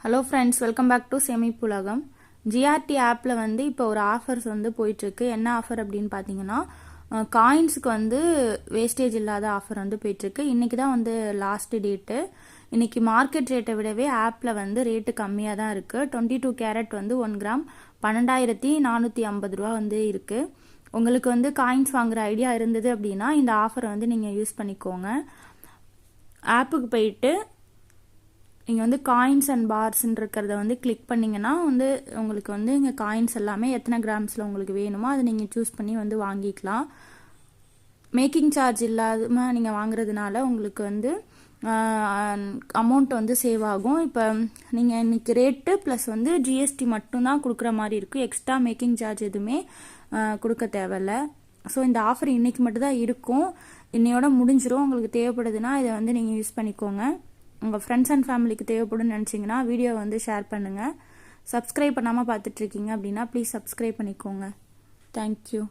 Hello friends, welcome back to சேமிப்புலகம். GRT ஆப்பில் வந்து இப்போ ஒரு ஆஃபர்ஸ் வந்து போயிட்டுருக்கு. என்ன ஆஃபர் அப்படின்னு பார்த்தீங்கன்னா, காயின்ஸுக்கு வந்து வேஸ்டேஜ் இல்லாத ஆஃபர் வந்து போயிட்டுருக்கு. இன்றைக்கி தான் வந்து லாஸ்ட் டேட்டு. இன்றைக்கி மார்க்கெட் ரேட்டை விடவே ஆப்பில் வந்து ரேட்டு கம்மியாக தான் இருக்குது. 22 கேரட் வந்து 1 கிராம் 12,450 ரூபா வந்து இருக்குது. உங்களுக்கு வந்து காயின்ஸ் வாங்குற ஐடியா இருந்தது அப்படின்னா இந்த ஆஃபரை வந்து நீங்கள் யூஸ் பண்ணிக்கோங்க. ஆப்புக்கு போயிட்டு நீங்கள் வந்து காயின்ஸ் அண்ட் பார்ஸ்ன்னு இருக்கிறத வந்து கிளிக் பண்ணிங்கன்னா வந்து உங்களுக்கு வந்து இங்கே காயின்ஸ் எல்லாமே எத்தனை கிராம்ஸில் உங்களுக்கு வேணுமோ அதை நீங்கள் சூஸ் பண்ணி வந்து வாங்கிக்கலாம். மேக்கிங் சார்ஜ் இல்லாமல் நீங்கள் வாங்குறதுனால உங்களுக்கு வந்து அமௌண்ட் வந்து சேவ் ஆகும். இப்போ நீங்கள் இன்னைக்கு ரேட்டு ப்ளஸ் வந்து ஜிஎஸ்டி மட்டும்தான் கொடுக்குற மாதிரி இருக்குது. எக்ஸ்ட்ரா மேக்கிங் சார்ஜ் எதுவுமே கொடுக்க தேவையில்ல. ஸோ இந்த ஆஃபர் இன்றைக்கி மட்டும்தான் இருக்கும். இன்னையோட முடிஞ்சிடும். உங்களுக்கு தேவைப்படுதுன்னா இதை வந்து நீங்கள் யூஸ் பண்ணிக்கோங்க. உங்கள் ஃப்ரெண்ட்ஸ் அண்ட் ஃபேமிலிக்கு தேவைப்படுன்னு நினச்சிங்கன்னா வீடியோ வந்து ஷேர் பண்ணுங்கள். சப்ஸ்கிரைப் பண்ணாமல் பார்த்துட்ருக்கீங்க அப்படின்னா ப்ளீஸ் சப்ஸ்கிரைப் பண்ணிக்கோங்க. தேங்க்யூ.